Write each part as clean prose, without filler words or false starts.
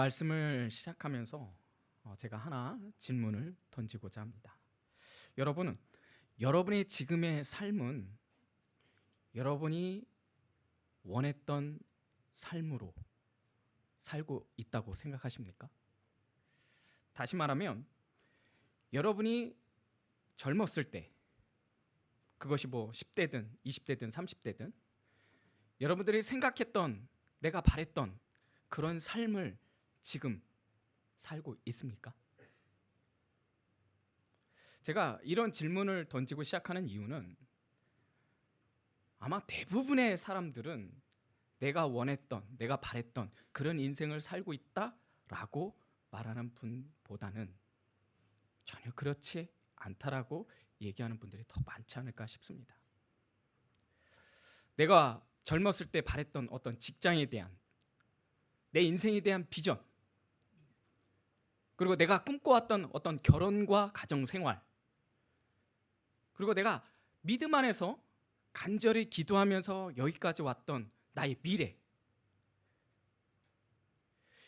말씀을 시작하면서 제가 하나 질문을 던지고자 합니다. 여러분의 지금의 삶은 여러분이 원했던 삶으로 살고 있다고 생각하십니까? 다시 말하면 여러분이 젊었을 때, 그것이 10대든 20대든 30대든 여러분들이 생각했던, 내가 바랬던 그런 삶을 지금 살고 있습니까? 제가 이런 질문을 던지고 시작하는 이유는 아마 대부분의 사람들은 내가 원했던, 내가 바랬던 그런 인생을 살고 있다라고 말하는 분보다는 전혀 그렇지 않다라고 얘기하는 분들이 더 많지 않을까 싶습니다. 내가 젊었을 때 바랬던 어떤 직장에 대한, 내 인생에 대한 비전, 그리고 내가 꿈꿔왔던 어떤 결혼과 가정생활, 그리고 내가 믿음 안에서 간절히 기도하면서 여기까지 왔던 나의 미래,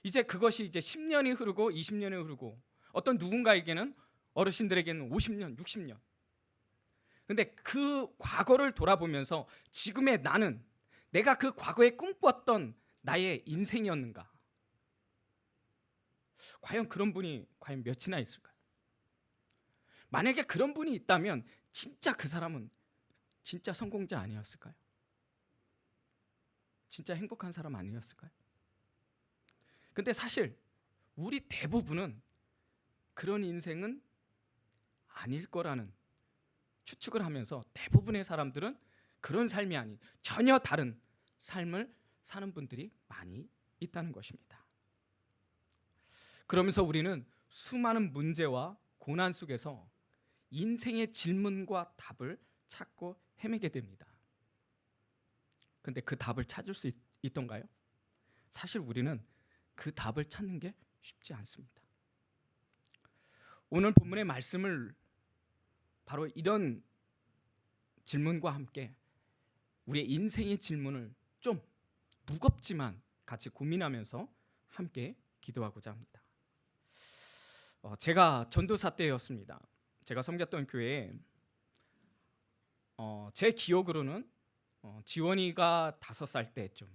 이제 그것이 이제 10년이 흐르고 20년이 흐르고 어떤 누군가에게는, 어르신들에게는 50년, 60년. 근데 그 과거를 돌아보면서 지금의 나는 내가 그 과거에 꿈꿨던 나의 인생이었는가? 과연 그런 분이 과연 몇이나 있을까요? 만약에 그런 분이 있다면 진짜 그 사람은 진짜 성공자 아니었을까요? 진짜 행복한 사람 아니었을까요? 근데 사실 우리 대부분은 그런 인생은 아닐 거라는 추측을 하면서 대부분의 사람들은 그런 삶이 아닌 전혀 다른 삶을 사는 분들이 많이 있다는 것입니다. 그러면서 우리는 수많은 문제와 고난 속에서 인생의 질문과 답을 찾고 헤매게 됩니다. 근데 그 답을 찾을 수 있던가요? 사실 우리는 그 답을 찾는 게 쉽지 않습니다. 오늘 본문의 말씀을 바로 이런 질문과 함께 우리의 인생의 질문을 좀 무겁지만 같이 고민하면서 함께 기도하고자 합니다. 제가 전도사 때였습니다. 제가 섬겼던 교회에 제 기억으로는 지원이가 5살 때쯤,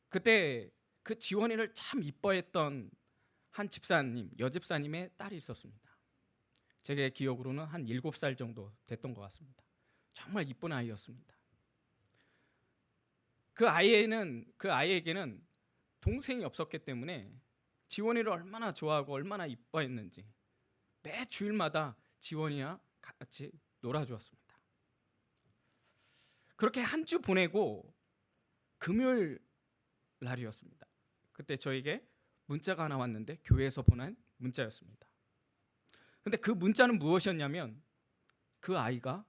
그때 그 지원이를 참 이뻐했던 한 집사님, 여집사님의 딸이 있었습니다. 제 기억으로는 한 7살 정도 됐던 것 같습니다. 정말 이쁜 아이였습니다. 그 아이에게는 동생이 없었기 때문에 지원이를 얼마나 좋아하고 얼마나 이뻐했는지 매 주일마다 지원이와 같이 놀아주었습니다. 그렇게 한 주 보내고 금요일 날이었습니다. 그때 저에게 문자가 하나 왔는데 교회에서 보낸 문자였습니다. 근데 그 문자는 무엇이었냐면 그 아이가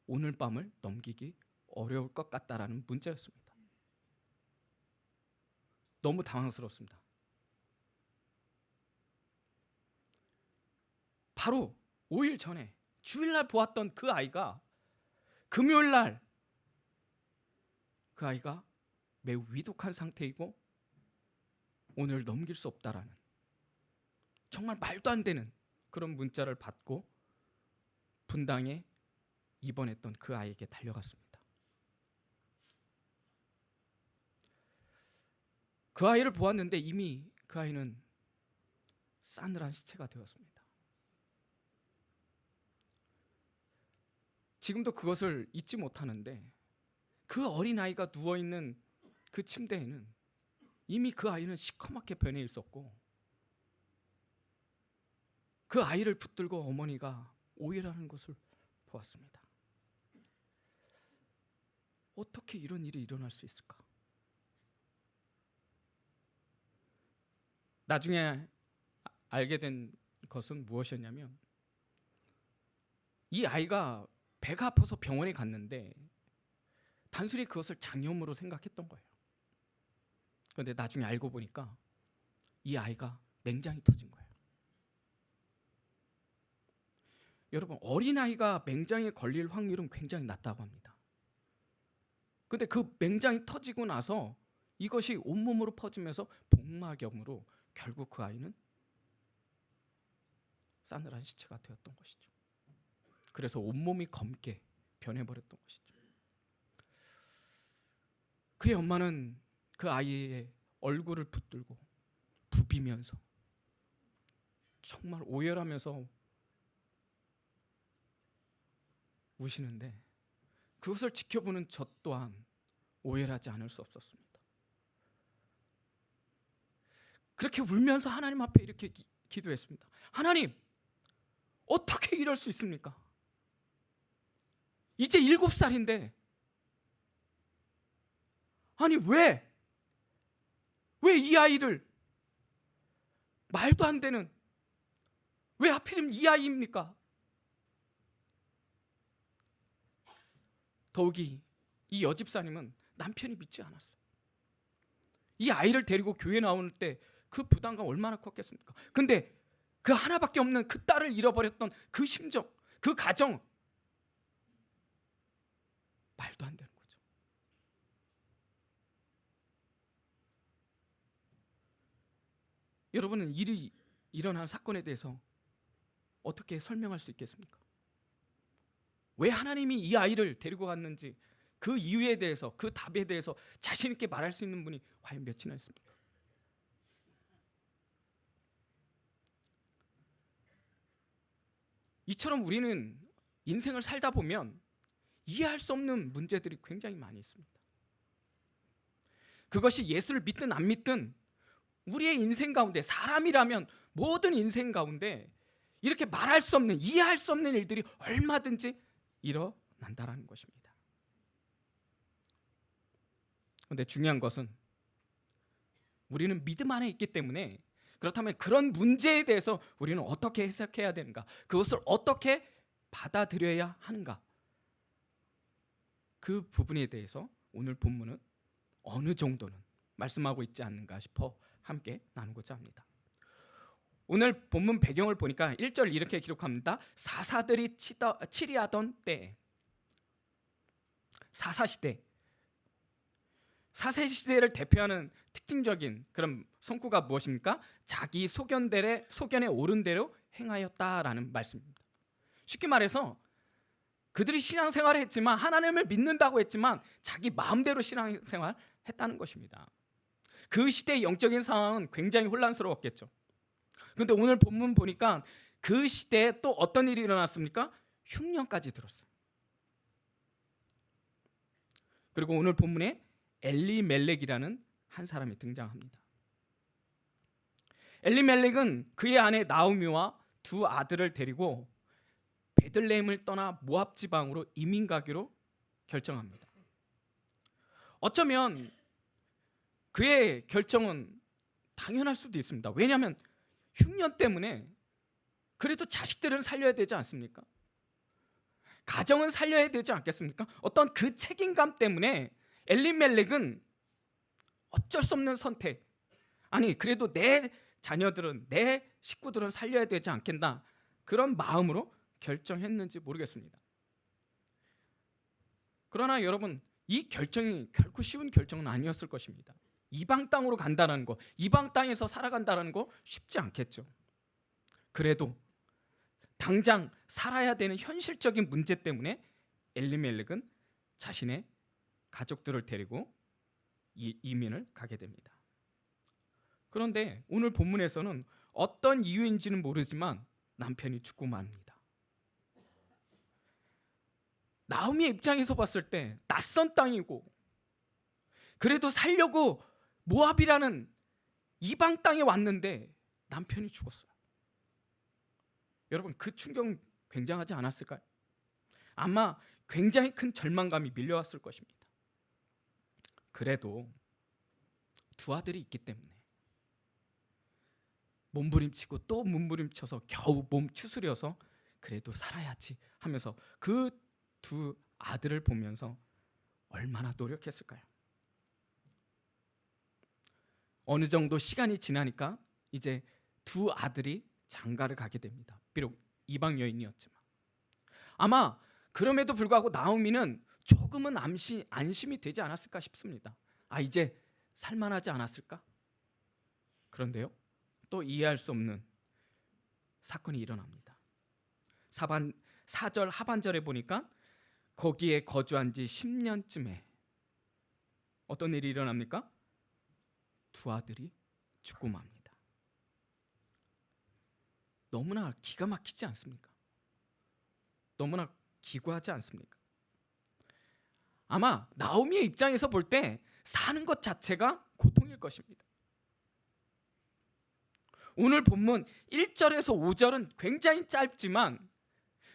오늘 밤을 넘기기 어려울 것 같다라는 문자였습니다. 너무 당황스럽습니다. 바로 5일 전에 주일날 보았던 그 아이가 금요일날 그 아이가 매우 위독한 상태이고 오늘 넘길 수 없다라는 정말 말도 안 되는 그런 문자를 받고 분당에 입원했던 그 아이에게 달려갔습니다. 그 아이를 보았는데 이미 그 아이는 싸늘한 시체가 되었습니다. 지금도 그것을 잊지 못하는데 그 어린아이가 누워있는 그 침대에는 이미 그 아이는 시커멓게 변해 있었고 그 아이를 붙들고 어머니가 오열하는 것을 보았습니다. 어떻게 이런 일이 일어날 수 있을까? 나중에 알게 된 것은 무엇이었냐면 이 아이가 배가 아파서 병원에 갔는데 단순히 그것을 장염으로 생각했던 거예요. 그런데 나중에 알고 보니까 이 아이가 맹장이 터진 거예요. 여러분, 어린아이가 맹장에 걸릴 확률은 굉장히 낮다고 합니다. 근데 그 맹장이 터지고 나서 이것이 온몸으로 퍼지면서 복막염으로 결국 그 아이는 싸늘한 시체가 되었던 것이죠. 그래서 온몸이 검게 변해버렸던 것이죠. 그의 엄마는 그 아이의 얼굴을 붙들고 부비면서 정말 오열하면서 우시는데, 그것을 지켜보는 저 또한 오열하지 않을 수 없었습니다. 그렇게 울면서 하나님 앞에 이렇게 기도했습니다. 하나님, 어떻게 이럴 수 있습니까? 이제 7살인데 아니 왜 이 아이를, 말도 안 되는, 왜 하필이면 이 아이입니까? 더욱이 이 여집사님은 남편이 믿지 않았어요. 이 아이를 데리고 교회 나올 때 그 부담감 얼마나 컸겠습니까? 근데 그 하나밖에 없는 그 딸을 잃어버렸던 그 심정, 그 가정, 말도 안 되는 거죠. 여러분은 일이 일어난 사건에 대해서 어떻게 설명할 수 있겠습니까? 왜 하나님이 이 아이를 데리고 갔는지 그 이유에 대해서, 그 답에 대해서 자신 있게 말할 수 있는 분이 과연 몇이나 있습니까? 이처럼 우리는 인생을 살다 보면 이해할 수 없는 문제들이 굉장히 많이 있습니다. 그것이 예수를 믿든 안 믿든 우리의 인생 가운데, 사람이라면 모든 인생 가운데 이렇게 말할 수 없는, 이해할 수 없는 일들이 얼마든지 일어난다라는 것입니다. 그런데 중요한 것은 우리는 믿음 안에 있기 때문에, 그렇다면 그런 문제에 대해서 우리는 어떻게 해석해야 되는가, 그것을 어떻게 받아들여야 하는가, 그 부분에 대해서 오늘 본문은 어느 정도는 말씀하고 있지 않는가 싶어 함께 나누고자 합니다. 오늘 본문 배경을 보니까 1절 이렇게 기록합니다. 사사들이 치리하던 때, 사사시대, 사사시대를 대표하는 특징적인 그런 성구가 무엇입니까? 자기 소견에 옳은 대로 행하였다라는 말씀입니다. 쉽게 말해서 그들이 신앙생활을 했지만, 하나님을 믿는다고 했지만 자기 마음대로 신앙생활을 했다는 것입니다. 그 시대의 영적인 상황은 굉장히 혼란스러웠겠죠. 그런데 오늘 본문 보니까 그 시대에 또 어떤 일이 일어났습니까? 흉년까지 들었어요. 그리고 오늘 본문에 엘리멜렉이라는 한 사람이 등장합니다. 엘리멜렉은 그의 아내 나오미와 두 아들을 데리고 베들레헴을 떠나 모압 지방으로 이민 가기로 결정합니다. 어쩌면 그의 결정은 당연할 수도 있습니다. 왜냐하면 흉년 때문에 그래도 자식들은 살려야 되지 않습니까? 가정은 살려야 되지 않겠습니까? 어떤 그 책임감 때문에 엘리멜렉은 어쩔 수 없는 선택, 아니 그래도 내 자녀들은, 내 식구들은 살려야 되지 않겠나, 그런 마음으로 결정했는지 모르겠습니다. 그러나 여러분, 이 결정이 결코 쉬운 결정은 아니었을 것입니다. 이방 땅으로 간다는 거, 이방 땅에서 살아간다는 거 쉽지 않겠죠. 그래도 당장 살아야 되는 현실적인 문제 때문에 엘리멜렉은 자신의 가족들을 데리고 이민을 가게 됩니다. 그런데 오늘 본문에서는 어떤 이유인지는 모르지만 남편이 죽고 맙니다. 나오미의 입장에서 봤을 때 낯선 땅이고, 그래도 살려고 모압이라는 이방 땅에 왔는데 남편이 죽었어요. 여러분, 그 충격은 굉장하지 않았을까요? 아마 굉장히 큰 절망감이 밀려왔을 것입니다. 그래도 두 아들이 있기 때문에 몸부림치고 또 몸부림쳐서 겨우 몸 추스려서 그래도 살아야지 하면서 그 두 아들을 보면서 얼마나 노력했을까요? 어느 정도 시간이 지나니까 이제 두 아들이 장가를 가게 됩니다. 비록 이방 여인이었지만. 아마 그럼에도 불구하고 나오미는 조금은 안심이 되지 않았을까 싶습니다. 이제 살만하지 않았을까? 그런데요, 또 이해할 수 없는 사건이 일어납니다. 4절 하반절에 보니까 거기에 거주한 지 10년쯤에 어떤 일이 일어납니까? 두 아들이 죽고 맙니다. 너무나 기가 막히지 않습니까? 너무나 기구하지 않습니까? 아마 나오미의 입장에서 볼 때 사는 것 자체가 고통일 것입니다. 오늘 본문 1절에서 5절은 굉장히 짧지만,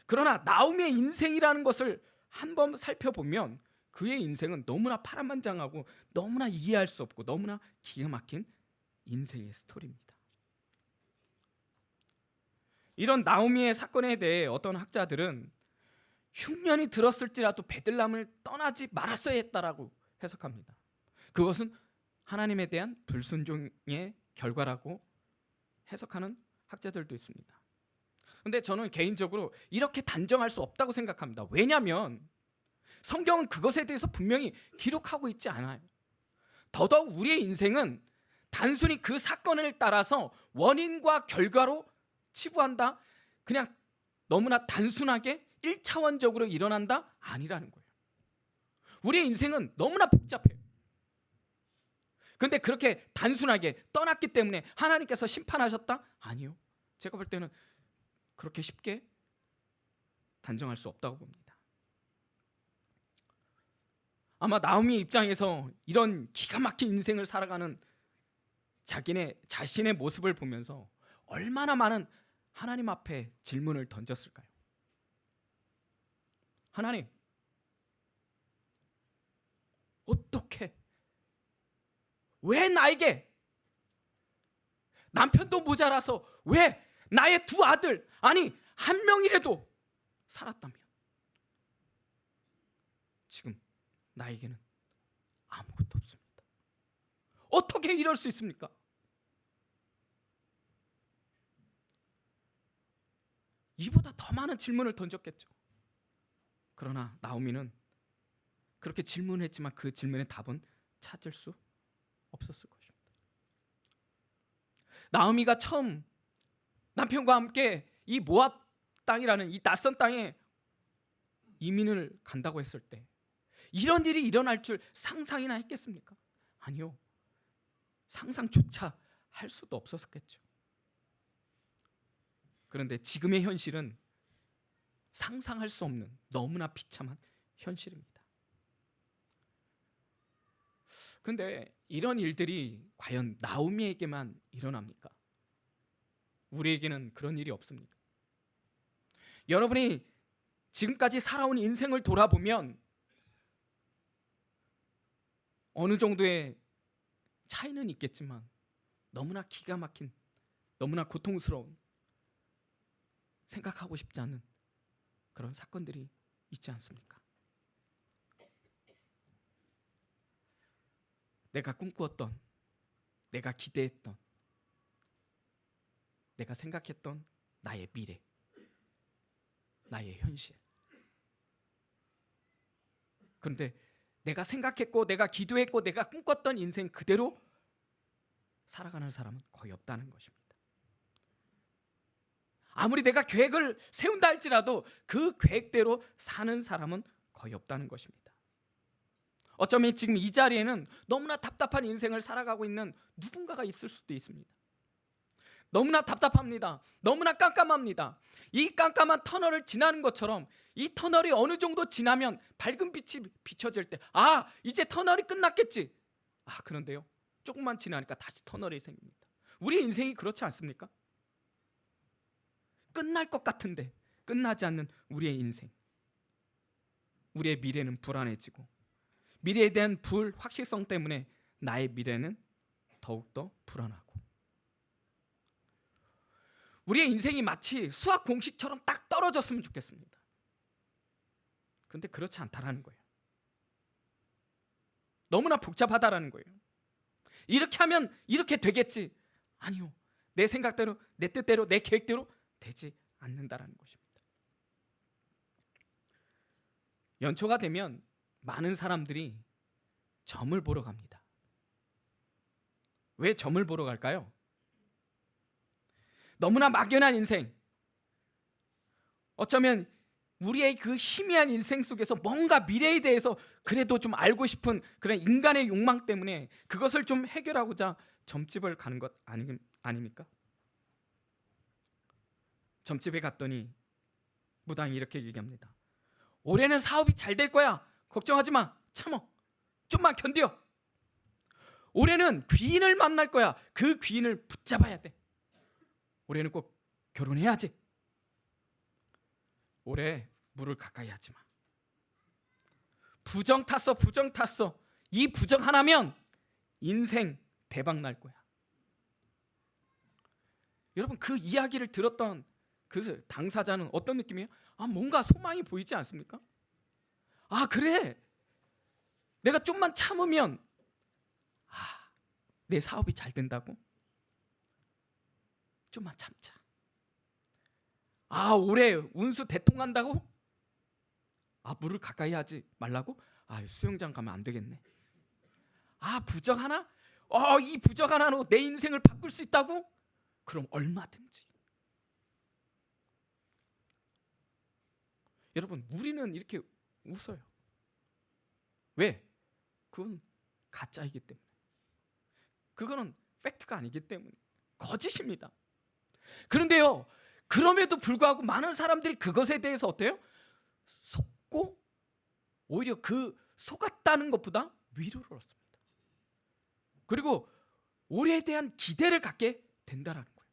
그러나 나오미의 인생이라는 것을 한번 살펴보면 그의 인생은 너무나 파란만장하고 너무나 이해할 수 없고 너무나 기가 막힌 인생의 스토리입니다. 이런 나오미의 사건에 대해 어떤 학자들은 흉년이 들었을지라도 베들레헴을 떠나지 말았어야 했다라고 해석합니다. 그것은 하나님에 대한 불순종의 결과라고 해석하는 학자들도 있습니다. 그런데 저는 개인적으로 이렇게 단정할 수 없다고 생각합니다. 왜냐하면 성경은 그것에 대해서 분명히 기록하고 있지 않아요. 더더욱 우리의 인생은 단순히 그 사건을 따라서 원인과 결과로 치부한다, 그냥 너무나 단순하게 1차원적으로 일어난다, 아니라는 거예요. 우리의 인생은 너무나 복잡해요. 그런데 그렇게 단순하게 떠났기 때문에 하나님께서 심판하셨다? 아니요. 제가 볼 때는 그렇게 쉽게 단정할 수 없다고 봅니다. 아마 나오미 입장에서 이런 기가 막힌 인생을 살아가는 자신의 모습을 보면서 얼마나 많은 하나님 앞에 질문을 던졌을까요? 하나님, 어떻게, 왜 나에게, 남편도 모자라서 왜 나의 두 아들, 아니 한 명이라도 살았다면 지금 나에게는 아무것도 없습니다. 어떻게 이럴 수 있습니까? 이보다 더 많은 질문을 던졌겠죠. 그러나 나오미는 그렇게 질문했지만 그 질문의 답은 찾을 수 없었을 것입니다. 나오미가 처음 남편과 함께 이 모압 땅이라는 이 낯선 땅에 이민을 간다고 했을 때 이런 일이 일어날 줄 상상이나 했겠습니까? 아니요. 상상조차 할 수도 없었겠죠. 그런데 지금의 현실은 상상할 수 없는 너무나 비참한 현실입니다. 그런데 이런 일들이 과연 나오미에게만 일어납니까? 우리에게는 그런 일이 없습니까? 여러분이 지금까지 살아온 인생을 돌아보면 어느 정도의 차이는 있겠지만 너무나 기가 막힌, 너무나 고통스러운, 생각하고 싶지 않은 그런 사건들이 있지 않습니까? 내가 꿈꾸었던, 내가 기대했던, 내가 생각했던 나의 미래, 나의 현실. 그런데 내가 생각했고 내가 기도했고 내가 꿈꿨던 인생 그대로 살아가는 사람은 거의 없다는 것입니다. 아무리 내가 계획을 세운다 할지라도 그 계획대로 사는 사람은 거의 없다는 것입니다. 어쩌면 지금 이 자리에는 너무나 답답한 인생을 살아가고 있는 누군가가 있을 수도 있습니다. 너무나 답답합니다. 너무나 깜깜합니다. 이 깜깜한 터널을 지나는 것처럼 이 터널이 어느 정도 지나면 밝은 빛이 비춰질 때, 아, 이제 터널이 끝났겠지. 아, 그런데요, 조금만 지나니까 다시 터널이 생깁니다. 우리의 인생이 그렇지 않습니까? 끝날 것 같은데 끝나지 않는 우리의 인생. 우리의 미래는 불안해지고 미래에 대한 불확실성 때문에 나의 미래는 더욱더 불안하고, 우리의 인생이 마치 수학 공식처럼 딱 떨어졌으면 좋겠습니다. 그런데 그렇지 않다라는 거예요. 너무나 복잡하다라는 거예요. 이렇게 하면 이렇게 되겠지. 아니요. 내 생각대로, 내 뜻대로, 내 계획대로 되지 않는다라는 것입니다. 연초가 되면 많은 사람들이 점을 보러 갑니다. 왜 점을 보러 갈까요? 너무나 막연한 인생, 어쩌면 우리의 그 희미한 인생 속에서 뭔가 미래에 대해서 그래도 좀 알고 싶은 그런 인간의 욕망 때문에 그것을 좀 해결하고자 점집을 가는 것 아닙니까? 점집에 갔더니 무당이 이렇게 얘기합니다. 올해는 사업이 잘 될 거야. 걱정하지 마. 참어. 좀만 견뎌. 올해는 귀인을 만날 거야. 그 귀인을 붙잡아야 돼. 올해는 꼭 결혼해야지. 올해 물을 가까이 하지 마. 부정 탔어. 이 부정 하나면 인생 대박 날 거야. 여러분, 그 이야기를 들었던 그 당사자는 어떤 느낌이에요? 뭔가 소망이 보이지 않습니까? 그래. 내가 좀만 참으면 내 사업이 잘 된다고? 좀만 참자. 올해 운수 대통한다고? 물을 가까이 하지 말라고? 수영장 가면 안 되겠네. 부적 하나? 이 부적 하나로 내 인생을 바꿀 수 있다고? 그럼 얼마든지. 여러분, 우리는 이렇게 웃어요. 왜? 그건 가짜이기 때문에. 그거는 팩트가 아니기 때문에. 거짓입니다. 그런데요, 그럼에도 불구하고 많은 사람들이 그것에 대해서 어때요? 속고 오히려 그 속았다는 것보다 위로를 얻습니다. 그리고 올해에 대한 기대를 갖게 된다라는 거예요.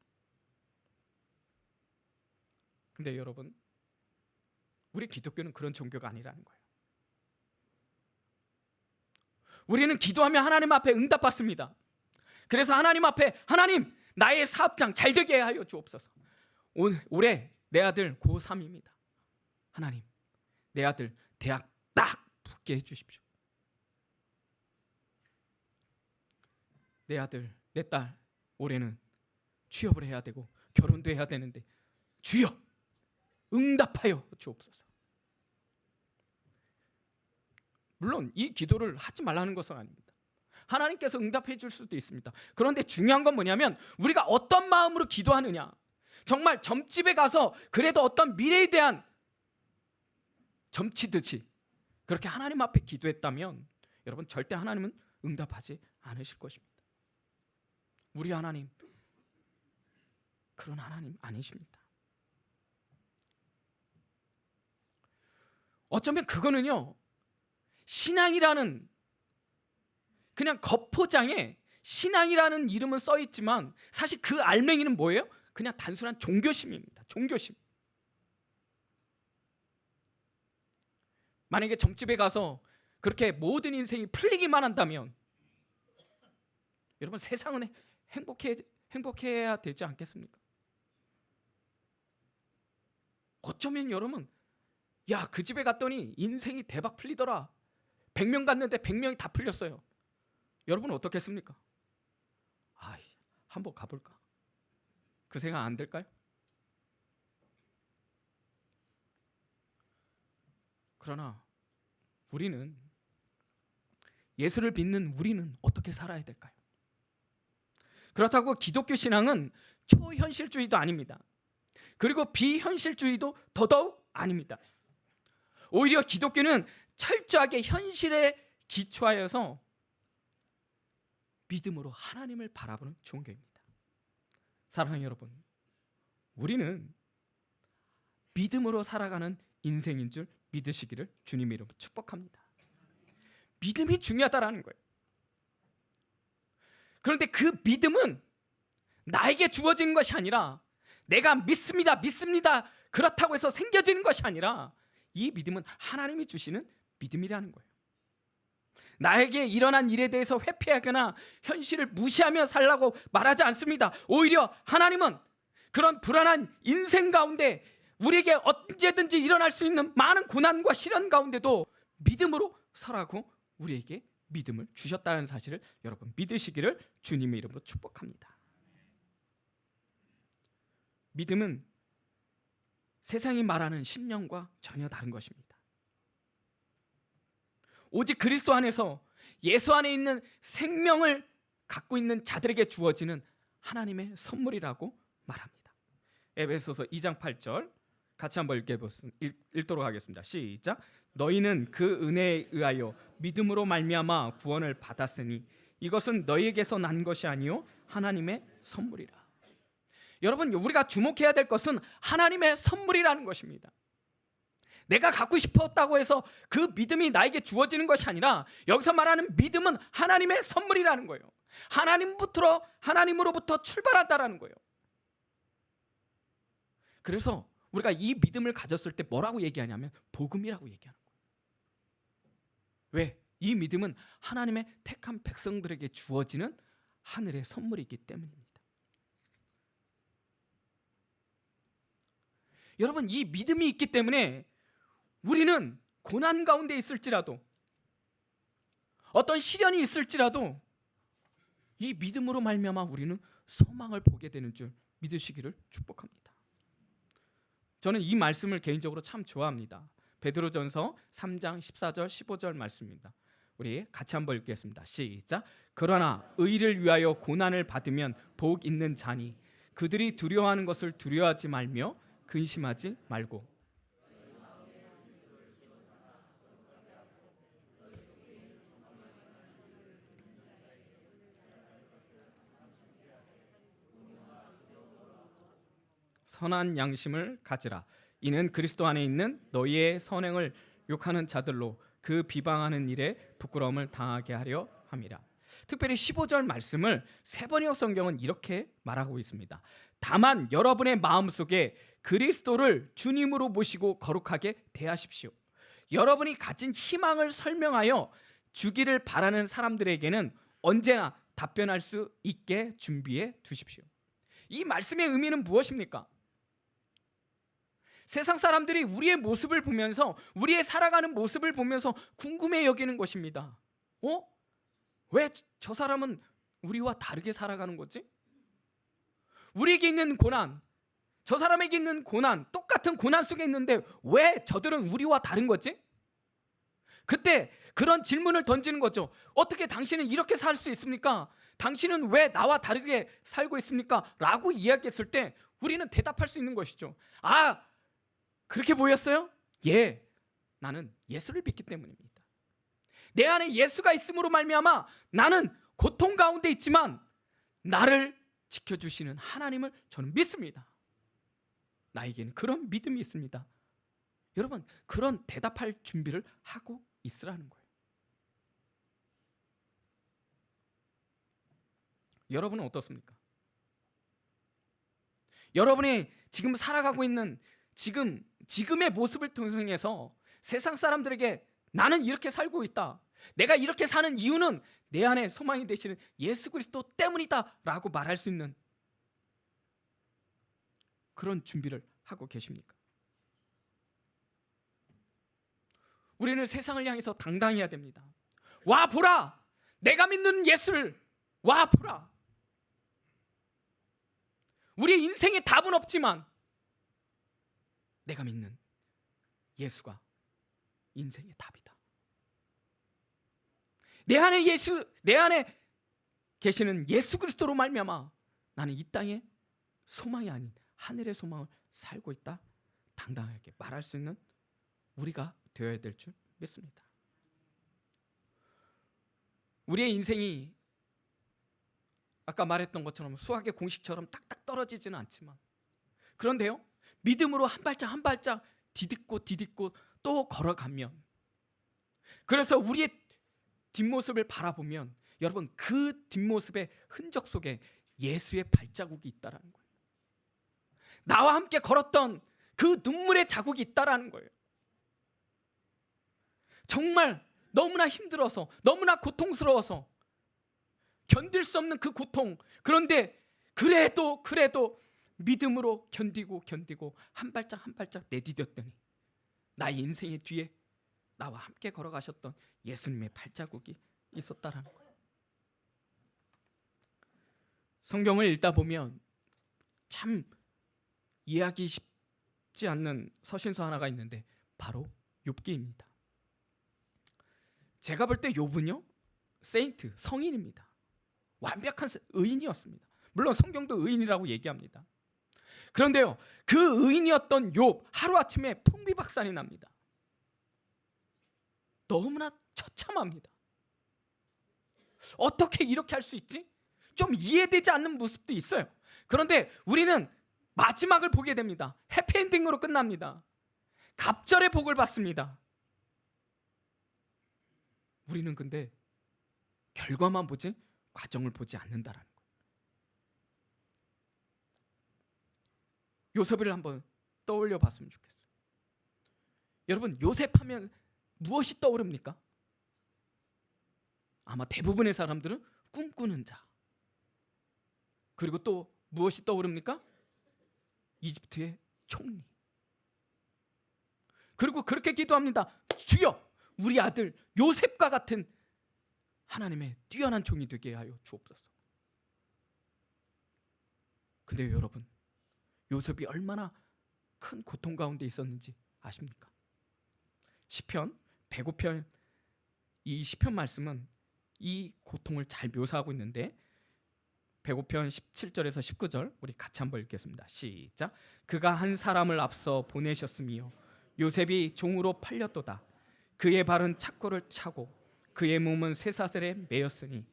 근데 여러분, 우리 기독교는 그런 종교가 아니라는 거예요. 우리는 기도하면 하나님 앞에 응답받습니다. 그래서 하나님 앞에, 하나님, 나의 사업장 잘 되게 하여 주옵소서. 올해 내 아들 고3입니다. 하나님, 내 아들 대학 딱 붙게 해주십시오. 내 아들, 내 딸 올해는 취업을 해야 되고 결혼도 해야 되는데 주여 응답하여 주옵소서. 물론 이 기도를 하지 말라는 것은 아닙니다. 하나님께서 응답해 줄 수도 있습니다. 그런데 중요한 건 뭐냐면 우리가 어떤 마음으로 기도하느냐. 정말 점집에 가서 그래도 어떤 미래에 대한 점치듯이 그렇게 하나님 앞에 기도했다면 여러분, 절대 하나님은 응답하지 않으실 것입니다. 우리 하나님, 그런 하나님 아니십니다. 어쩌면 그거는요, 신앙이라는 그냥 겉포장에 신앙이라는 이름은 써 있지만 사실 그 알맹이는 뭐예요? 그냥 단순한 종교심입니다. 종교심. 만약에 점집에 가서 그렇게 모든 인생이 풀리기만 한다면 여러분, 세상은 행복해야 되지 않겠습니까? 어쩌면 여러분, 그 집에 갔더니 인생이 대박 풀리더라. 100명 갔는데 100명이 다 풀렸어요. 여러분은 어떻겠습니까? 한번 가볼까? 그 생각 안 들까요? 그러나 우리는, 예수를 믿는 우리는 어떻게 살아야 될까요? 그렇다고 기독교 신앙은 초현실주의도 아닙니다. 그리고 비현실주의도 더더욱 아닙니다. 오히려 기독교는 철저하게 현실에 기초하여서 믿음으로 하나님을 바라보는 종교입니다. 사랑하는 여러분, 우리는 믿음으로 살아가는 인생인 줄 믿으시기를 주님의 이름으로 축복합니다. 믿음이 중요하다라는 거예요. 그런데 그 믿음은 나에게 주어지는 것이 아니라 내가 믿습니다 그렇다고 해서 생겨지는 것이 아니라 이 믿음은 하나님이 주시는 믿음이라는 거예요. 나에게 일어난 일에 대해서 회피하거나 현실을 무시하며 살라고 말하지 않습니다. 오히려 하나님은 그런 불안한 인생 가운데 우리에게 언제든지 일어날 수 있는 많은 고난과 시련 가운데도 믿음으로 살라고 우리에게 믿음을 주셨다는 사실을 여러분 믿으시기를 주님의 이름으로 축복합니다. 믿음은 세상이 말하는 신념과 전혀 다른 것입니다. 오직 그리스도 안에서 예수 안에 있는 생명을 갖고 있는 자들에게 주어지는 하나님의 선물이라고 말합니다. 에베소서 2장 8절 같이 한번 읽도록 하겠습니다. 시작. 너희는 그 은혜에 의하여 믿음으로 말미암아 구원을 받았으니 이것은 너희에게서 난 것이 아니요 하나님의 선물이라. 여러분, 우리가 주목해야 될 것은 하나님의 선물이라는 것입니다. 내가 갖고 싶었다고 해서 그 믿음이 나에게 주어지는 것이 아니라 여기서 말하는 믿음은 하나님의 선물이라는 거예요. 하나님으로부터 출발한다라는 거예요. 그래서 우리가 이 믿음을 가졌을 때 뭐라고 얘기하냐면 복음이라고 얘기하는 거예요. 왜? 이 믿음은 하나님의 택한 백성들에게 주어지는 하늘의 선물이기 때문입니다. 여러분, 이 믿음이 있기 때문에 우리는 고난 가운데 있을지라도 어떤 시련이 있을지라도 이 믿음으로 말미암아 우리는 소망을 보게 되는 줄 믿으시기를 축복합니다. 저는 이 말씀을 개인적으로 참 좋아합니다. 베드로전서 3장 14절 15절 말씀입니다. 우리 같이 한번 읽겠습니다. 시작. 그러나 의를 위하여 고난을 받으면 복 있는 자니 그들이 두려워하는 것을 두려워하지 말며 근심하지 말고 선한 양심을 가지라. 이는 그리스도 안에 있는 너희의 선행을 욕하는 자들로 그 비방하는 일에 부끄러움을 당하게 하려 함이라. 특별히 15절 말씀을 세번역 성경은 이렇게 말하고 있습니다. 다만 여러분의 마음속에 그리스도를 주님으로 모시고 거룩하게 대하십시오. 여러분이 가진 희망을 설명하여 주기를 바라는 사람들에게는 언제나 답변할 수 있게 준비해 두십시오. 이 말씀의 의미는 무엇입니까? 세상 사람들이 우리의 모습을 보면서, 우리의 살아가는 모습을 보면서 궁금해 여기는 것입니다. 왜 저 사람은 우리와 다르게 살아가는 거지? 우리에게 있는 고난, 저 사람에게 있는 고난, 똑같은 고난 속에 있는데 왜 저들은 우리와 다른 거지? 그때 그런 질문을 던지는 거죠. 어떻게 당신은 이렇게 살 수 있습니까? 당신은 왜 나와 다르게 살고 있습니까? 라고 이야기했을 때 우리는 대답할 수 있는 것이죠. 아, 그렇게 보였어요? 예, 나는 예수를 믿기 때문입니다. 내 안에 예수가 있음으로 말미암아 나는 고통 가운데 있지만 나를 지켜주시는 하나님을 저는 믿습니다. 나에게는 그런 믿음이 있습니다. 여러분, 그런 대답할 준비를 하고 있으라는 거예요. 여러분은 어떻습니까? 여러분이 지금 살아가고 있는 지금의 모습을 통해서 세상 사람들에게 나는 이렇게 살고 있다, 내가 이렇게 사는 이유는 내 안에 소망이 되시는 예수 그리스도 때문이다 라고 말할 수 있는 그런 준비를 하고 계십니까? 우리는 세상을 향해서 당당해야 됩니다. 와 보라, 내가 믿는 예수를 와 보라. 우리의 인생에 답은 없지만 내가 믿는 예수가 인생의 답이다. 내 안에 계시는 예수 그리스도로 말미암아 나는 이 땅에 소망이 아닌 하늘의 소망을 살고 있다, 당당하게 말할 수 있는 우리가 되어야 될 줄 믿습니다. 우리의 인생이 아까 말했던 것처럼 수학의 공식처럼 딱딱 떨어지지는 않지만, 그런데요, 믿음으로 한 발짝 한 발짝 디딛고 또 걸어가면, 그래서 우리의 뒷모습을 바라보면 여러분, 그 뒷모습의 흔적 속에 예수의 발자국이 있다라는 거예요. 나와 함께 걸었던 그 눈물의 자국이 있다라는 거예요. 정말 너무나 힘들어서, 너무나 고통스러워서 견딜 수 없는 그 고통, 그런데 그래도 믿음으로 견디고 한 발짝 한 발짝 내디뎠더니 나의 인생의 뒤에 나와 함께 걸어가셨던 예수님의 발자국이 있었다라는 거예요. 성경을 읽다 보면 참 이해하기 쉽지 않는 서신서 하나가 있는데 바로 욥기입니다. 제가 볼 때 욥은요, 세인트, 성인입니다. 완벽한 의인이었습니다. 물론 성경도 의인이라고 얘기합니다. 그런데요, 그 의인이었던 욥 하루아침에 풍비박산이 납니다. 너무나 처참합니다. 어떻게 이렇게 할 수 있지? 좀 이해되지 않는 모습도 있어요. 그런데 우리는 마지막을 보게 됩니다. 해피엔딩으로 끝납니다. 갑절의 복을 받습니다. 우리는 근데 결과만 보지 과정을 보지 않는다라는 거예요. 요셉을 한번 떠올려 봤으면 좋겠어요. 여러분, 요셉 하면 무엇이 떠오릅니까? 아마 대부분의 사람들은 꿈꾸는 자. 그리고 또 무엇이 떠오릅니까? 이집트의 총리. 그리고 그렇게 기도합니다. 주여, 우리 아들 요셉과 같은 하나님의 뛰어난 종이 되게 하여 주옵소서. 근데 여러분, 요셉이 얼마나 큰 고통 가운데 있었는지 아십니까? 시편 105편, 이 시편 말씀은 이 고통을 잘 묘사하고 있는데 105편 17절에서 19절 우리 같이 한번 읽겠습니다. 시작. 그가 한 사람을 앞서 보내셨으며 요셉이 종으로 팔렸도다. 그의 발은 착고를 차고 그의 몸은 쇠사슬에 매였으니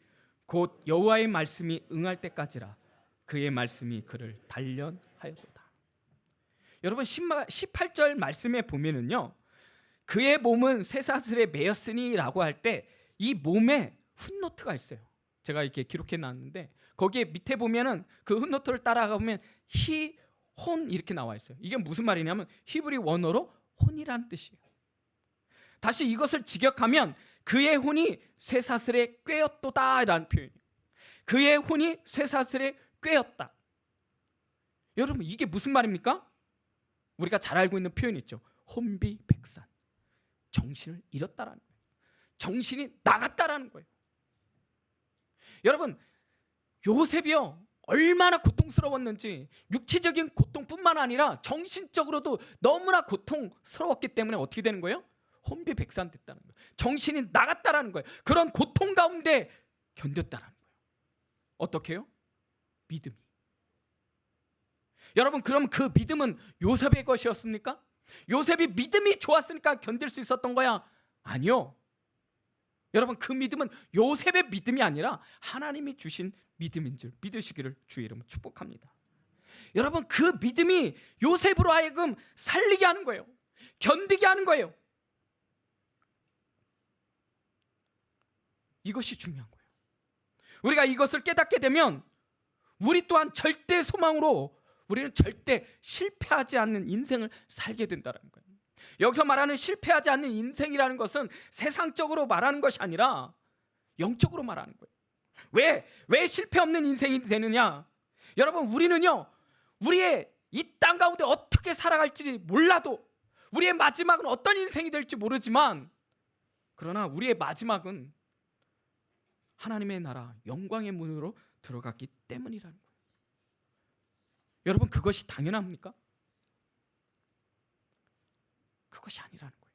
곧 여호와의 말씀이 응할 때까지라. 그의 말씀이 그를 단련하였도다. 여러분, 18절 말씀에 보면은요, 그의 몸은 쇠사슬에 매였으니 라고 할 때 이 몸에 훗노트가 있어요. 제가 이렇게 기록해 놨는데 거기에 밑에 보면은 그 훗노트를 따라가 보면 히, 혼 이렇게 나와 있어요. 이게 무슨 말이냐면 히브리 원어로 혼이란 뜻이에요. 다시 이것을 직역하면 그의 혼이 쇠사슬에 꿰었도다 라는 표현이에요. 그의 혼이 쇠사슬에 꿰었다. 여러분, 이게 무슨 말입니까? 우리가 잘 알고 있는 표현이 있죠. 혼비백산. 정신을 잃었다라는 거예요. 정신이 나갔다라는 거예요. 여러분, 요셉이요, 얼마나 고통스러웠는지 육체적인 고통뿐만 아니라 정신적으로도 너무나 고통스러웠기 때문에 어떻게 되는 거예요? 혼비백산됐다는 거예요. 정신이 나갔다라는 거예요. 그런 고통 가운데 견뎠다라는 거예요. 어떻게 해요? 믿음이. 여러분, 그럼 그 믿음은 요셉의 것이었습니까? 요셉이 믿음이 좋았으니까 견딜 수 있었던 거야? 아니요. 여러분, 그 믿음은 요셉의 믿음이 아니라 하나님이 주신 믿음인 줄 믿으시기를 주의 이름으로 축복합니다. 여러분, 그 믿음이 요셉으로 하여금 살리게 하는 거예요. 견디게 하는 거예요. 이것이 중요한 거예요. 우리가 이것을 깨닫게 되면 우리 또한 절대 소망으로 우리는 절대 실패하지 않는 인생을 살게 된다는 거예요. 여기서 말하는 실패하지 않는 인생이라는 것은 세상적으로 말하는 것이 아니라 영적으로 말하는 거예요. 왜 실패 없는 인생이 되느냐? 여러분, 우리는요, 우리의 이 땅 가운데 어떻게 살아갈지 몰라도 우리의 마지막은 어떤 인생이 될지 모르지만, 그러나 우리의 마지막은 하나님의 나라 영광의 문으로 들어갔기 때문이라는 거예요. 여러분, 그것이 당연합니까? 그것이 아니라는 거예요.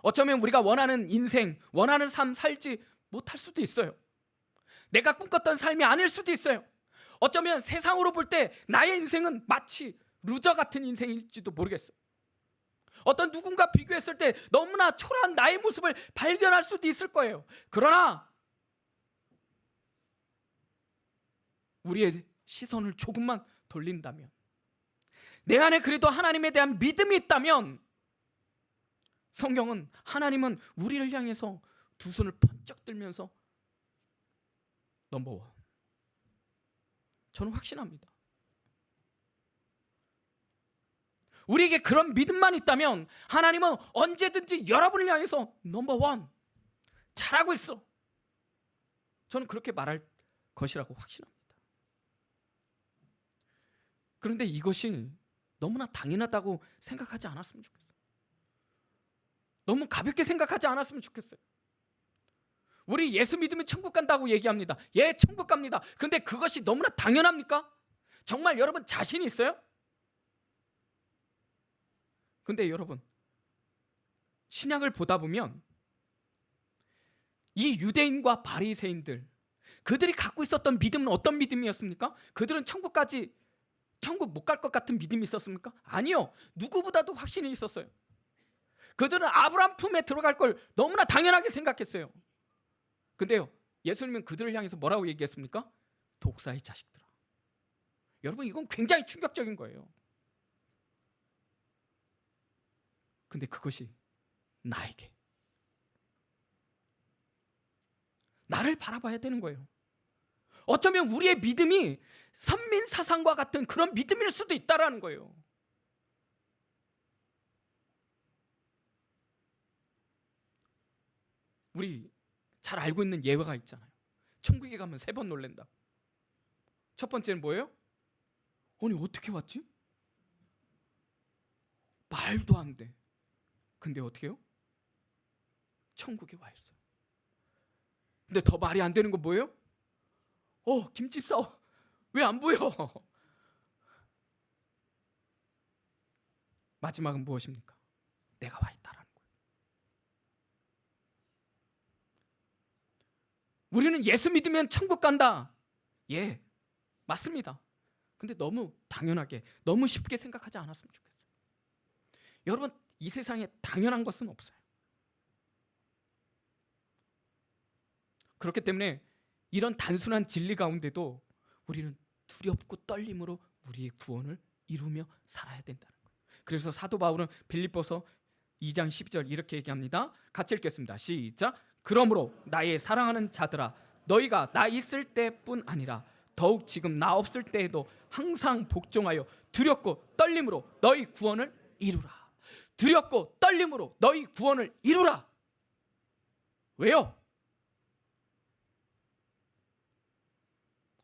어쩌면 우리가 원하는 인생, 원하는 삶 살지 못할 수도 있어요. 내가 꿈꿨던 삶이 아닐 수도 있어요. 어쩌면 세상으로 볼 때 나의 인생은 마치 루저 같은 인생일지도 모르겠어요. 어떤 누군가 비교했을 때 너무나 초라한 나의 모습을 발견할 수도 있을 거예요. 그러나 우리의 시선을 조금만 돌린다면, 내 안에 그래도 하나님에 대한 믿음이 있다면, 성경은 하나님은 우리를 향해서 두 손을 번쩍 들면서 넘버원, 저는 확신합니다. 우리에게 그런 믿음만 있다면 하나님은 언제든지 여러분을 향해서 넘버원, 잘하고 있어, 저는 그렇게 말할 것이라고 확신합니다. 그런데 이것이 너무나 당연하다고 생각하지 않았으면 좋겠어요. 너무 가볍게 생각하지 않았으면 좋겠어요. 우리 예수 믿으면 천국 간다고 얘기합니다. 예, 천국 갑니다. 근데 그것이 너무나 당연합니까? 정말 여러분 자신이 있어요? 근데 여러분, 신약을 보다 보면 이 유대인과 바리새인들, 그들이 갖고 있었던 믿음은 어떤 믿음이었습니까? 그들은 천국 못 갈 것 같은 믿음이 있었습니까? 아니요. 누구보다도 확신이 있었어요. 그들은 아브라함 품에 들어갈 걸 너무나 당연하게 생각했어요. 근데요, 예수님은 그들을 향해서 뭐라고 얘기했습니까? 독사의 자식들아. 여러분, 이건 굉장히 충격적인 거예요. 근데 그것이 나를 바라봐야 되는 거예요. 어쩌면 우리의 믿음이 선민사상과 같은 그런 믿음일 수도 있다라는 거예요. 우리 잘 알고 있는 예화가 있잖아요. 천국에 가면 3번 놀랜다. 첫 번째는 뭐예요? 아니, 어떻게 왔지? 말도 안 돼. 근데 어떻게 해요? 천국에 와 있어요. 근데 더 말이 안 되는 건 뭐예요? 김집사 왜 안 보여? 마지막은 무엇입니까? 내가 와 있다라는 거예요. 우리는 예수 믿으면 천국 간다. 예, 맞습니다. 근데 너무 당연하게, 너무 쉽게 생각하지 않았으면 좋겠어요. 여러분, 이 세상에 당연한 것은 없어요. 그렇기 때문에 이런 단순한 진리 가운데도 우리는 두렵고 떨림으로 우리의 구원을 이루며 살아야 된다는 거예요. 그래서 사도 바울은 빌립보서 2장 12절 이렇게 얘기합니다. 같이 읽겠습니다. 시작. 그러므로 나의 사랑하는 자들아, 너희가 나 있을 때뿐 아니라 더욱 지금 나 없을 때에도 항상 복종하여 두렵고 떨림으로 너희 구원을 이루라. 두렵고 떨림으로 너희 구원을 이루라. 왜요?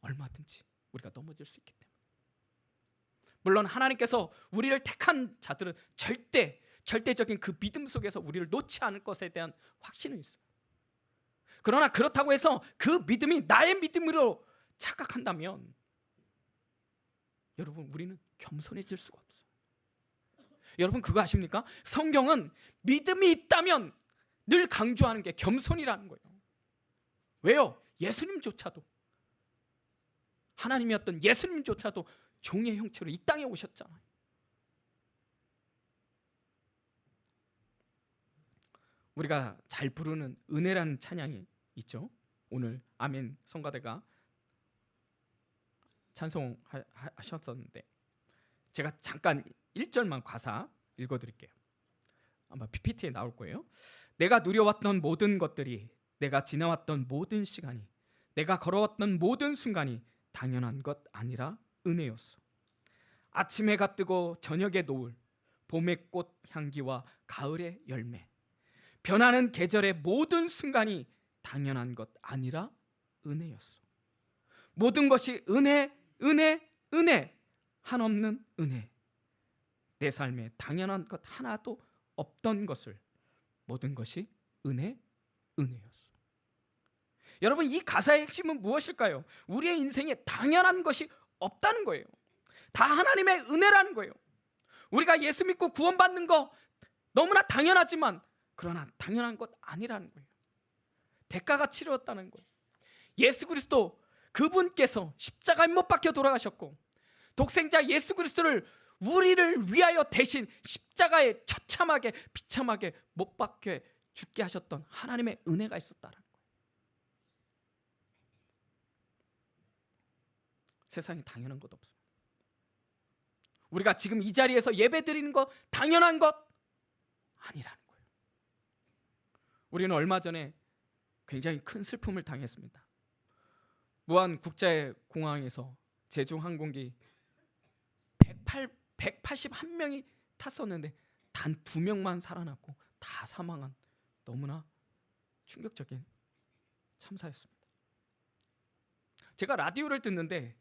얼마든지 우리가 넘어질 수 있기 때문에. 물론 하나님께서 우리를 택한 자들은 절대적인 그 믿음 속에서 우리를 놓지 않을 것에 대한 확신은 있어요. 그러나 그렇다고 해서 그 믿음이 나의 믿음으로 착각한다면 여러분, 우리는 겸손해질 수가 없어요. 여러분, 그거 아십니까? 성경은 믿음이 있다면 늘 강조하는 게 겸손이라는 거예요. 왜요? 예수님조차도, 하나님이었던 예수님조차도 종의 형체로 이 땅에 오셨잖아요. 우리가 잘 부르는 은혜라는 찬양이 있죠. 오늘 아멘 성가대가 찬송하셨었는데 제가 잠깐 1절만 가사 읽어드릴게요. 아마 PPT에 나올 거예요. 내가 누려왔던 모든 것들이, 내가 지나왔던 모든 시간이, 내가 걸어왔던 모든 순간이 당연한 것 아니라 은혜였어. 아침 해가 뜨고 저녁의 노을, 봄의 꽃 향기와 가을의 열매, 변하는 계절의 모든 순간이 당연한 것 아니라 은혜였어. 모든 것이 은혜, 은혜, 은혜, 한없는 은혜. 내 삶에 당연한 것 하나도 없던 것을 모든 것이 은혜, 은혜였어. 여러분, 이 가사의 핵심은 무엇일까요? 우리의 인생에 당연한 것이 없다는 거예요. 다 하나님의 은혜라는 거예요. 우리가 예수 믿고 구원받는 거 너무나 당연하지만 그러나 당연한 것 아니라는 거예요. 대가가 치러졌다는 거예요. 예수 그리스도, 그분께서 십자가에 못 박혀 돌아가셨고 독생자 예수 그리스도를 우리를 위하여 대신 십자가에 처참하게 비참하게 못 박혀 죽게 하셨던 하나님의 은혜가 있었다는 거예요. 세상에 당연한 것 없어요. 우리가 지금 이 자리에서 예배 드리는 것 당연한 것 아니라는 거예요. 우리는 얼마 전에 굉장히 큰 슬픔을 당했습니다. 무안 국제공항에서 제주 항공기 181명이 탔었는데 단 2명만 살아났고 다 사망한 너무나 충격적인 참사였습니다. 제가 라디오를 듣는데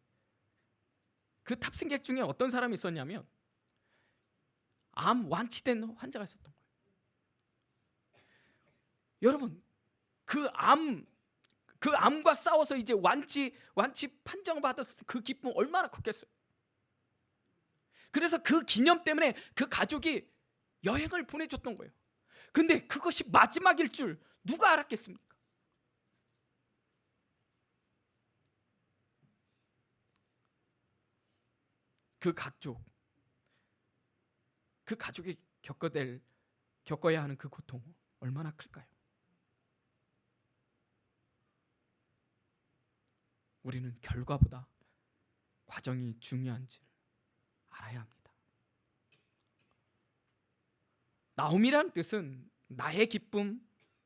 그 탑승객 중에 어떤 사람이 있었냐면 암 완치된 환자가 있었던 거예요. 여러분, 그 암과 싸워서 이제 완치 판정을 받았을 때 그 기쁨 얼마나 컸겠어요. 그래서 그 기념 때문에 그 가족이 여행을 보내줬던 거예요. 근데 그것이 마지막일 줄 누가 알았겠습니까? 그 가족이 겪어야 하는 그 고통 얼마나 클까요? 우리는 결과보다 과정이 중요한지를 알아야 합니다. 나옴이란 뜻은 나의 기쁨,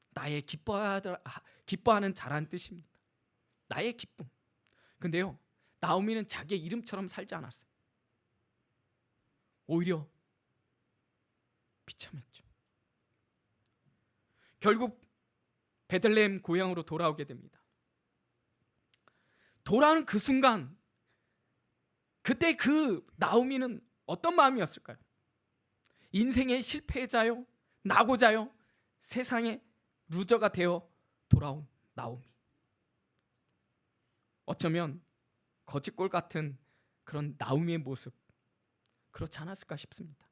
나의 기뻐하는 자란 뜻입니다. 나의 기쁨. 근데요, 나오미는 자기의 이름처럼 살지 않았어요. 오히려 비참했죠. 결국 베들레헴 고향으로 돌아오게 됩니다. 돌아오는 그 순간, 그때 그 나오미는 어떤 마음이었을까요? 인생의 실패자요, 낙오자요, 세상의 루저가 되어 돌아온 나오미. 어쩌면 거짓골 같은 그런 나오미의 모습, 그렇지 않았을까 싶습니다.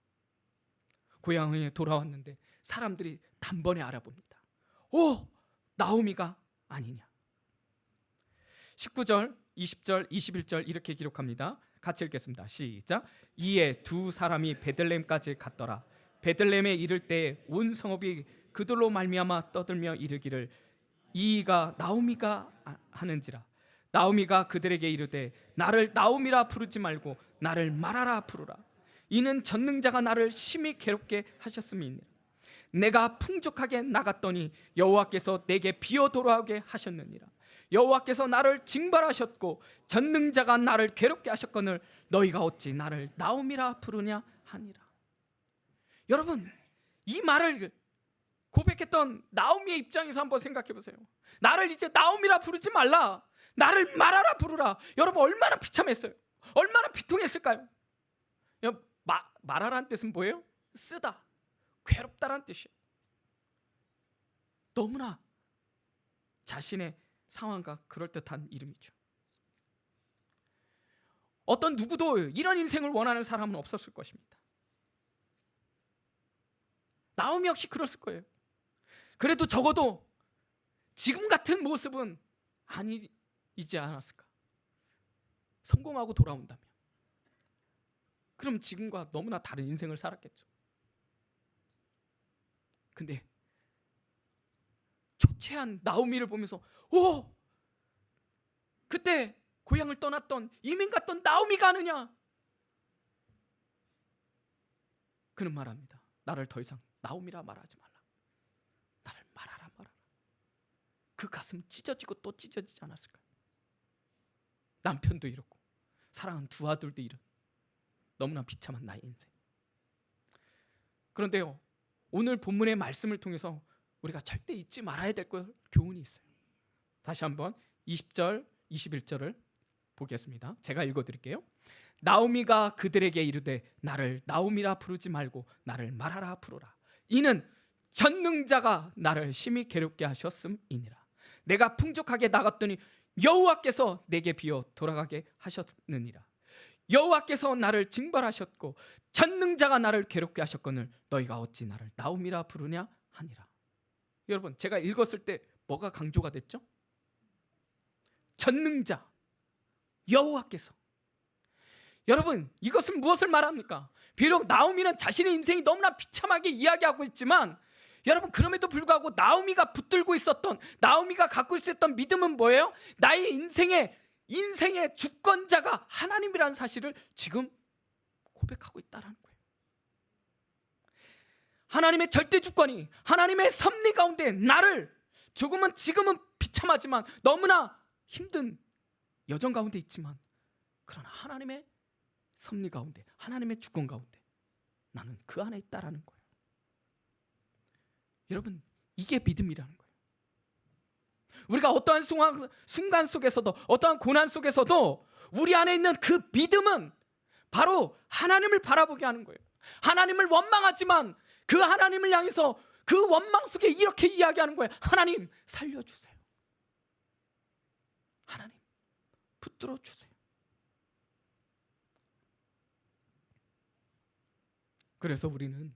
고향에 돌아왔는데 사람들이 단번에 알아봅니다. 오! 나오미가 아니냐. 19절, 20절, 21절 이렇게 기록합니다. 같이 읽겠습니다. 시작. 이에 두 사람이 베들레헴까지 갔더라. 베들레헴에 이를 때 온 성읍이 그들로 말미암아 떠들며 이르기를 이가 나오미가 하는지라. 나오미가 그들에게 이르되 나를 나오미라 부르지 말고 나를 마라라 부르라. 이는 전능자가 나를 심히 괴롭게 하셨음이니라. 내가 풍족하게 나갔더니 여호와께서 내게 비어 돌아오게 하셨느니라. 여호와께서 나를 징벌하셨고 전능자가 나를 괴롭게 하셨거늘 너희가 어찌 나를 나오미라 부르냐 하니라. 여러분, 이 말을 고백했던 나오미의 입장에서 한번 생각해 보세요. 나를 이제 나오미라 부르지 말라, 나를 마라라 부르라. 여러분, 얼마나 비참했어요. 얼마나 비통했을까요? 마라라는 뜻은 뭐예요? 쓰다, 괴롭다라는 뜻이에요. 너무나 자신의 상황과 그럴듯한 이름이죠. 어떤 누구도 이런 인생을 원하는 사람은 없었을 것입니다. 나오미 역시 그랬을 거예요. 그래도 적어도 지금 같은 모습은 아니지 않았을까? 성공하고 돌아온다면 그럼 지금과 너무나 다른 인생을 살았겠죠. 근데 초췌한 나오미를 보면서 오! 그때 고향을 떠났던 이민 갔던 나오미가 아느냐? 그는 말합니다. 나를 더 이상 나오미라 말하지 말라. 나를 말하라 말하라. 그 가슴 찢어지고 또 찢어지지 않았을까요? 남편도 잃었고 사랑하는 두 아들도 잃은 너무나 비참한 나의 인생. 그런데요, 오늘 본문의 말씀을 통해서 우리가 절대 잊지 말아야 될 교훈이 있어요. 다시 한번 20절, 21절을 보겠습니다. 제가 읽어드릴게요. 나오미가 그들에게 이르되 나를 나오미라 부르지 말고 나를 마라라 부르라. 이는 전능자가 나를 심히 괴롭게 하셨음이니라. 내가 풍족하게 나갔더니 여호와께서 내게 비어 돌아가게 하셨느니라. 여호와께서 나를 징벌하셨고 전능자가 나를 괴롭게 하셨거늘 너희가 어찌 나를 나오미라 부르냐 하니라. 여러분, 제가 읽었을 때 뭐가 강조가 됐죠? 전능자 여호와께서. 여러분, 이것은 무엇을 말합니까? 비록 나오미는 자신의 인생이 너무나 비참하게 이야기하고 있지만 여러분, 그럼에도 불구하고 나오미가 붙들고 있었던, 나오미가 갖고 있었던 믿음은 뭐예요? 나의 인생의 주권자가 하나님이라는 사실을 지금 고백하고 있다는 거예요. 하나님의 절대 주권이, 하나님의 섭리 가운데 나를 지금은 비참하지만 너무나 힘든 여정 가운데 있지만 그러나 하나님의 섭리 가운데, 하나님의 주권 가운데 나는 그 안에 있다라는 거예요. 여러분, 이게 믿음이라는 거예요. 우리가 어떠한 순간 속에서도, 어떠한 고난 속에서도 우리 안에 있는 그 믿음은 바로 하나님을 바라보게 하는 거예요. 하나님을 원망하지만 그 하나님을 향해서 그 원망 속에 이렇게 이야기하는 거예요. 하나님, 살려주세요. 하나님, 붙들어 주세요. 그래서 우리는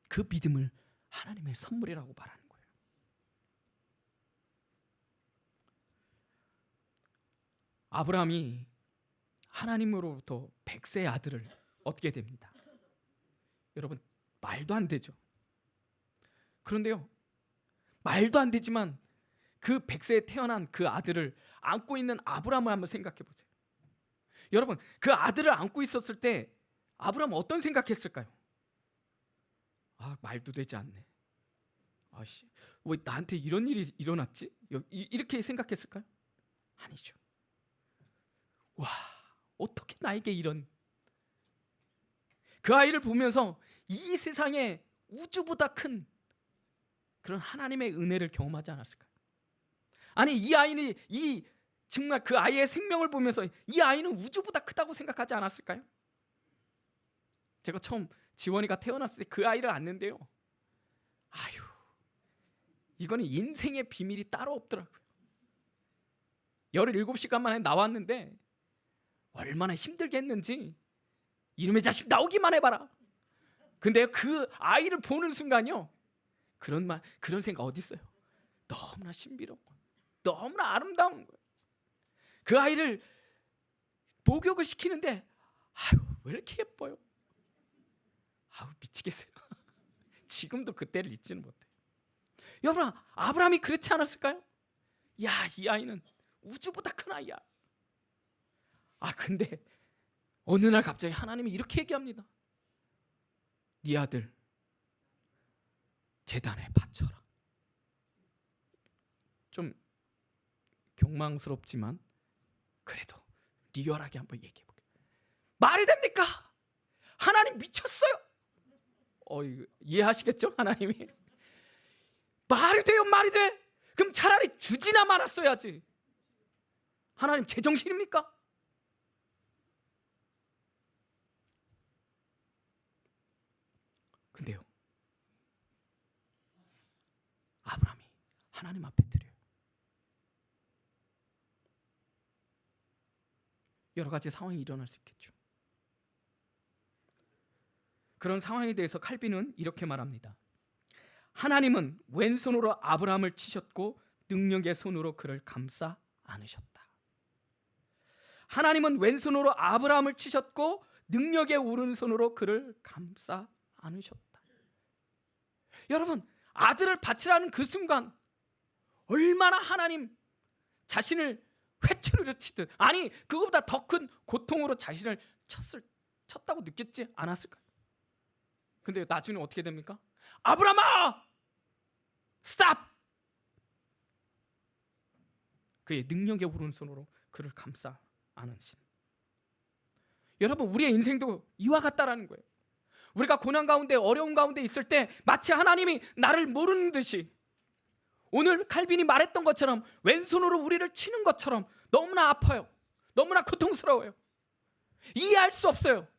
그 믿음을 하나님의 선물이라고 말하는 거예요. 아브라함이 하나님으로부터 백세의 아들을 얻게 됩니다. 여러분, 말도 안 되죠. 그런데요, 말도 안 되지만 그 백세에 태어난 그 아들을 안고 있는 아브라함을 한번 생각해 보세요. 여러분, 그 아들을 안고 있었을 때 아브라함은 어떤 생각했을까요? 말도 되지 않네. 왜 나한테 이런 일이 일어났지? 이렇게 생각했을까요? 아니죠. 와, 어떻게 나에게 이런, 그 아이를 보면서 이 세상에 우주보다 큰 그런 하나님의 은혜를 경험하지 않았을까요? 아니, 이 아이는 정말 그 아이의 생명을 보면서 이 아이는 우주보다 크다고 생각하지 않았을까요? 제가 처음 지원이가 태어났을 때 그 아이를 안는데요, 이거는 인생의 비밀이 따로 없더라고요. 17시간 만에 나왔는데 얼마나 힘들겠는지, 이놈의 자식 나오기만 해봐라. 근데 그 아이를 보는 순간요, 그런 생각 어디 있어요? 너무나 신비로운 거예요. 너무나 아름다운 거예요. 그 아이를 목욕을 시키는데 왜 이렇게 예뻐요? 미치겠어요. 지금도 그때를 잊지는 못해요. 여러분, 아브라함이 그렇지 않았을까요? 이 아이는 우주보다 큰 아이야. 근데 어느 날 갑자기 하나님이 이렇게 얘기합니다. 네 아들 제단에 바쳐라. 좀 경망스럽지만 그래도 리얼하게 한번 얘기해 볼게요. 말이 됩니까? 하나님 미쳤어요. 이거 이해하시겠죠? 하나님이 말이 돼요, 말이 돼? 그럼 차라리 주지나 말았어야지. 하나님 제정신입니까? 근데요, 아브라함이 하나님 앞에 드려요. 여러 가지 상황이 일어날 수 있겠죠. 그런 상황에 대해서 칼빈은 이렇게 말합니다. 하나님은 왼손으로 아브라함을 치셨고 능력의 손으로 그를 감싸 안으셨다. 하나님은 왼손으로 아브라함을 치셨고 능력의 오른손으로 그를 감싸 안으셨다. 여러분, 아들을 바치라는 그 순간 얼마나 하나님 자신을 회초리로 치듯, 아니 그거보다 더 큰 고통으로 자신을 쳤다고 느꼈지 않았을까요? 근데 나중에 어떻게 됩니까? 아브라함아, 스탑! 그의 능력의 오른손으로 그를 감싸 안으신. 여러분, 우리의 인생도 이와 같다라는 거예요. 우리가 고난 가운데, 어려운 가운데 있을 때 마치 하나님이 나를 모르는 듯이, 오늘 칼빈이 말했던 것처럼 왼손으로 우리를 치는 것처럼 너무나 아파요. 너무나 고통스러워요. 이해할 수 없어요.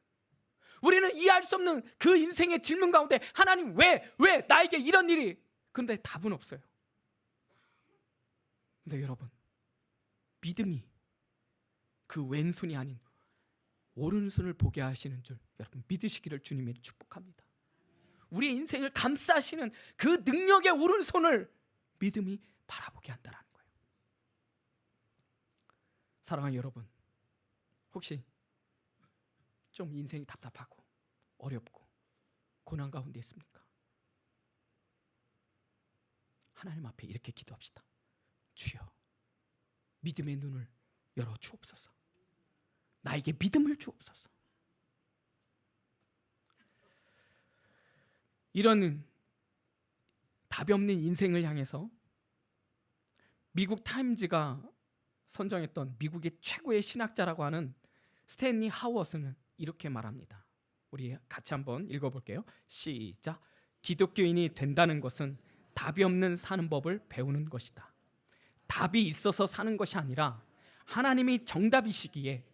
우리는 이해할 수 없는 그 인생의 질문 가운데 하나님 왜 나에게 이런 일이? 근데 답은 없어요. 근데 여러분, 믿음이 그 왼손이 아닌 오른손을 보게 하시는 줄 여러분 믿으시기를 주님이 축복합니다. 우리의 인생을 감싸시는 그 능력의 오른손을 믿음이 바라보게 한다는 거예요. 사랑하는 여러분, 혹시 좀 인생이 답답하고 어렵고 고난 가운데 있습니까? 하나님 앞에 이렇게 기도합시다. 주여, 믿음의 눈을 열어 주옵소서. 나에게 믿음을 주옵소서. 이런 답이 없는 인생을 향해서 미국 타임즈가 선정했던 미국의 최고의 신학자라고 하는 스탠리 하워스는 이렇게 말합니다. 우리 같이 한번 읽어볼게요. 시작. 기독교인이 된다는 것은 답이 없는 사는 법을 배우는 것이다. 답이 있어서 사는 것이 아니라 하나님이 정답이시기에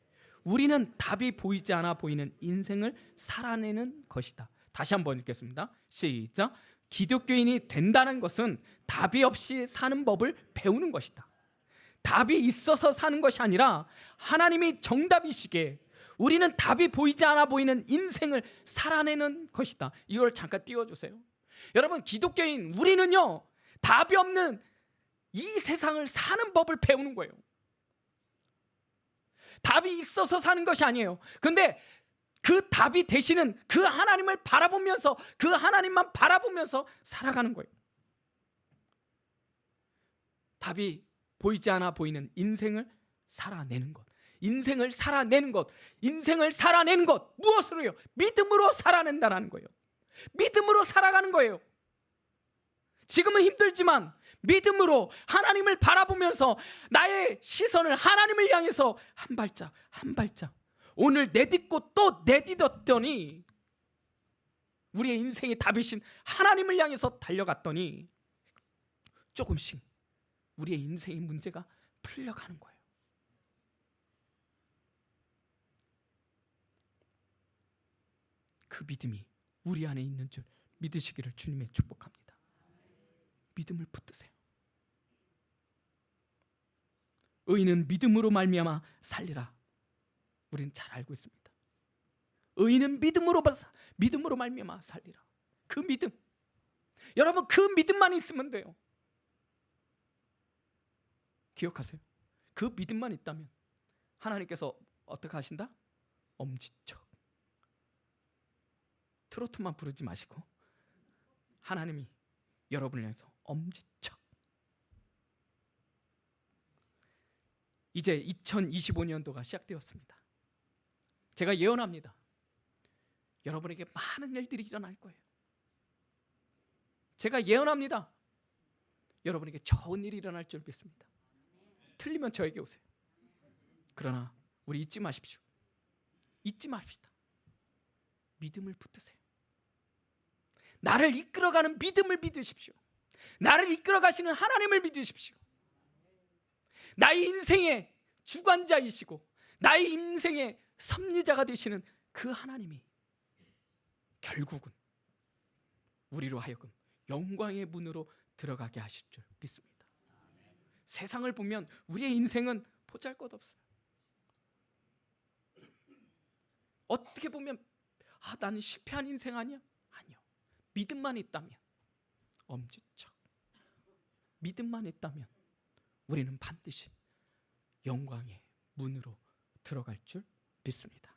우리는 답이 보이지 않아 보이는 인생을 살아내는 것이다. 다시 한번 읽겠습니다. 시작. 기독교인이 된다는 것은 답이 없이 사는 법을 배우는 것이다. 답이 있어서 사는 것이 아니라 하나님이 정답이시기에 우리는 답이 보이지 않아 보이는 인생을 살아내는 것이다. 이걸 잠깐 띄워주세요. 여러분, 기독교인 우리는요, 답이 없는 이 세상을 사는 법을 배우는 거예요. 답이 있어서 사는 것이 아니에요. 근데 그 답이 되시는 그 하나님을 바라보면서, 그 하나님만 바라보면서 살아가는 거예요. 답이 보이지 않아 보이는 인생을 살아내는 것. 인생을 살아내는 것. 인생을 살아내는 것. 무엇으로요? 믿음으로 살아낸다는 거예요. 믿음으로 살아가는 거예요. 지금은 힘들지만 믿음으로 하나님을 바라보면서 나의 시선을 하나님을 향해서 한 발짝 한 발짝 오늘 내딛고 또 내딛었더니 우리의 인생의 답이신 하나님을 향해서 달려갔더니 조금씩 우리의 인생의 문제가 풀려가는 거예요. 그 믿음이 우리 안에 있는 줄 믿으시기를 주님의 축복합니다. 믿음을 붙드세요. 의인은 믿음으로 말미암아 살리라. 우리는 잘 알고 있습니다. 의인은 믿음으로 말미암아 살리라. 그 믿음, 여러분 그 믿음만 있으면 돼요. 기억하세요. 그 믿음만 있다면 하나님께서 어떻게 하신다? 엄지척. 트로트만 부르지 마시고 하나님이 여러분을 향해서 엄지척. 이제 2025년도가 시작되었습니다. 제가 예언합니다. 여러분에게 많은 일들이 일어날 거예요. 제가 예언합니다. 여러분에게 좋은 일이 일어날 줄 믿습니다. 틀리면 저에게 오세요. 그러나 우리 잊지 마십시오. 잊지 맙시다. 믿음을 붙드세요. 나를 이끌어가는 믿음을 믿으십시오. 나를 이끌어가시는 하나님을 믿으십시오. 나의 인생의 주관자이시고 나의 인생의 섭리자가 되시는 그 하나님이 결국은 우리로 하여금 영광의 문으로 들어가게 하실 줄 믿습니다. 세상을 보면 우리의 인생은 보잘것없어요. 어떻게 보면 나는 실패한 인생 아니야? 아니요. 믿음만 있다면 엄지척. 믿음만 있다면 우리는 반드시 영광의 문으로 들어갈 줄 믿습니다.